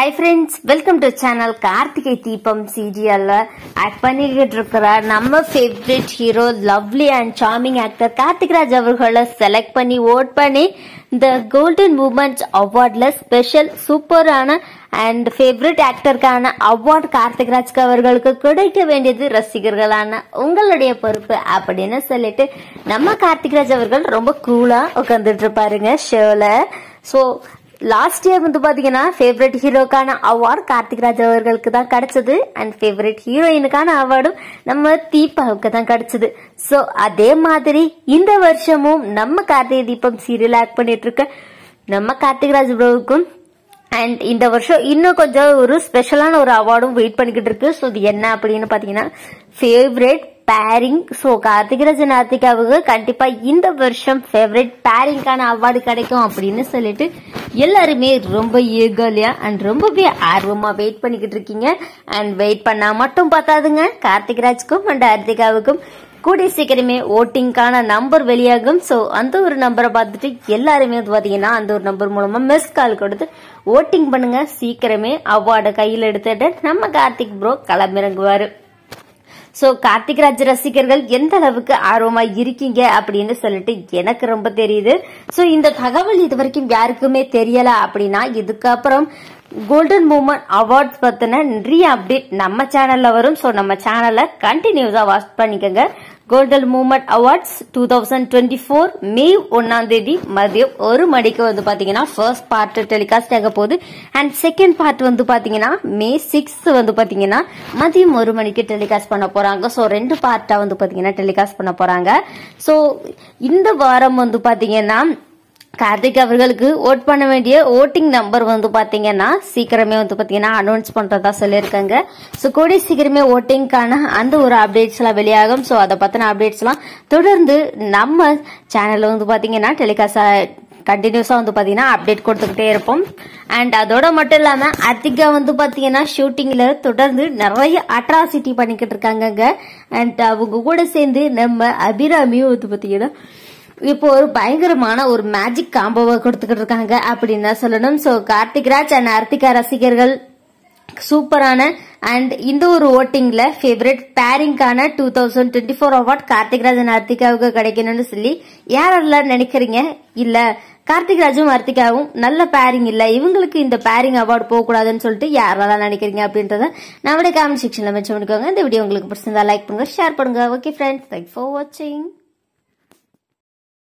Hi friends, welcome to channel Karthikey Deepam serial act பண்ணிக்கிட்டு இருக்கிற நம்ம favorite hero lovely and charming actor Karthik Raj அவர்களை select பண்ணி vote பண்ணி the golden movement awardல special சூப்பரான and favorite actor கான award கார்த்திக் ராஜ் அவர்களுக்கு கிடைக்க வேண்டியது ரசிகர்களான உங்களுடைய பொறுப்பு அப்படினு சொல்லிட்டு நம்ம கார்த்திக் ராஜ் அவர்கள் ரொம்ப கூலா உட்கார்ந்துட்டு இருப்பாருங்க ஷோல. சோ லாஸ்ட் இயர் வந்து பாத்தீங்கன்னா ஃபேவரட் ஹீரோக்கான அவார்டு கார்த்திக் ராஜ் அவர்களுக்கு தான் கிடைச்சது அண்ட் ஃபேவரட் ஹீரோயினுக்கான அவார்டும் நம்ம தீபாவுக்கு தான் கிடைச்சது. சோ அதே மாதிரி இந்த வருஷமும் நம்ம கார்த்திகை தீபம் சீரியல் ஆக்ட் பண்ணிட்டு இருக்க நம்ம கார்த்திக் ராஜ் ப்ரோவுக்கும் அண்ட் இந்த வருஷம் இன்னும் கொஞ்சம் ஒரு ஸ்பெஷலான ஒரு அவார்டும் வெயிட் பண்ணிக்கிட்டு இருக்கு. ஸோ இது என்ன அப்படின்னு பாத்தீங்கன்னா favourite pairing. So Karthik Raj நார்த்திகாவுக்கு கண்டிப்பா இந்த வருஷம் ஃபேவரட் பேரிங்கான அவார்டு கிடைக்கும் அப்படின்னு சொல்லிட்டு எல்லாருமே ரொம்ப ஈகர்லியா அண்ட் ரொம்பவே ஆர்வமா வெயிட் பண்ணிக்கிட்டு இருக்கீங்க. அண்ட் வெயிட் பண்ணா மட்டும் பார்த்தாதுங்க, கார்த்திக் ராஜ்க்கும் அண்ட் ஹர்த்திகாவுக்கும் கூடிய சீக்கிரமே ஓட்டிங்கான நம்பர் வெளியாகும். சோ அந்த ஒரு நம்பரை பார்த்துட்டு எல்லாருமே பாத்தீங்கன்னா அந்த ஒரு நம்பர் மூலமா மிஸ் கால் கொடுத்து ஓட்டிங் பண்ணுங்க. சீக்கிரமே அவார்டை கையில் எடுத்துட்டு நம்ம கார்த்திக் ப்ரோ களமிறங்குவாரு. சோ கார்த்திக் ராஜ் ரசிகர்கள் எந்த அளவுக்கு ஆர்வமா இருக்கீங்க அப்படின்னு சொல்லிட்டு எனக்கு ரொம்ப தெரியுது. சோ இந்த தகவல் இது வரைக்கும் யாருக்குமே தெரியல அப்படின்னா இதுக்கப்புறம் கோல்டன் மூமெண்ட் அவார்ட்ஸ் பத்தின நிறைய அப்டேட் நம்ம சேனல்ல வரும். சோ நம்ம சேனல்ல கண்டினியூஸா வாட்ச் பண்ணிக்கோங்க. கோல்டன் மூமெண்ட் அவார்ட்ஸ் 2024 மே 1 மதியம் 1 மணிக்கு வந்து பாத்தீங்கன்னா ஃபர்ஸ்ட் பார்ட் டெலிகாஸ்ட் ஆக போகுது. அண்ட் செகண்ட் பார்ட் வந்து பாத்தீங்கன்னா மே 6 வந்து பாத்தீங்கன்னா மதியம் 1 மணிக்கு டெலிகாஸ்ட் பண்ண போறாங்க. சோ 2 பார்ட்டா வந்து பாத்தீங்கன்னா டெலிகாஸ்ட் பண்ண போறாங்க. சோ இந்த வாரம் வந்து பாத்தீங்கன்னா கார்த்திக் அவர்களுக்கு ஓட் பண்ண வேண்டிய ஓட்டிங் நம்பர் வந்து பாத்தீங்கன்னா சீக்கிரமே வந்து பாத்தீங்கன்னா அனௌன்ஸ் பண்றதா சொல்லியிருக்காங்க. சோ கூடிய சீக்கிரமே ஓட்டிங்கான அந்த ஒரு அப்டேட்ஸ் எல்லாம் வெளியாகும். சோ அதை பத்தின அப்டேட்ஸ் எல்லாம் தொடர்ந்து நம்ம சேனல்ல வந்து பாத்தீங்கன்னா டெலிகாஸ்ட் கண்டினியூஸா வந்து பாத்தீங்கன்னா அப்டேட் கொடுத்துக்கிட்டே இருப்போம். அண்ட் அதோட மட்டும் இல்லாம ஹர்த்திகா வந்து பாத்தீங்கன்னா ஷூட்டிங்ல தொடர்ந்து நிறைய அட்ராசிட்டி பண்ணிக்கிட்டு இருக்காங்க. அண்ட் அவங்க கூட சேர்ந்து நம்ம அபிராமியும் வந்து பாத்தீங்கன்னா இப்போ ஒரு பயங்கரமான ஒரு மேஜிக் காம்போவை கொடுத்துக்கிட்டு இருக்காங்க அப்படின்னு தான் சொல்லணும். சோ கார்த்திக் ராஜ் அண்ட் ஹர்த்திகா ரசிகர்கள் சூப்பரான அண்ட் இந்த ஒரு ஓட்டிங்ல ஃபேவரட் பேரிங்கான 2024 அவார்ட் கார்த்திக் ராஜ் அண்ட் ஹர்த்திகாவுக்கு கிடைக்கணும்னு சொல்லி யாரெல்லாம் நினைக்கிறீங்க? இல்ல கார்த்திக் ராஜும் ஹர்த்திகாவும் நல்ல பேரிங் இல்ல, இவங்களுக்கு இந்த பேரிங் அவார்டு போக கூடாதுன்னு சொல்லிட்டு யாரெல்லாம் நினைக்கிறீங்க அப்படின்றத நம்மளுடைய கமெண்ட் செக்ஷன்ல மென்ஷன் பண்ணிக்கோங்க. இந்த வீடியோ உங்களுக்கு பிடிச்சிருந்தா லைக் பண்ணுங்க, ஷேர் பண்ணுங்க. ஓகே ஃப்ரெண்ட்ஸ், தேங்க்ஸ் ஃபார் வாட்சிங்.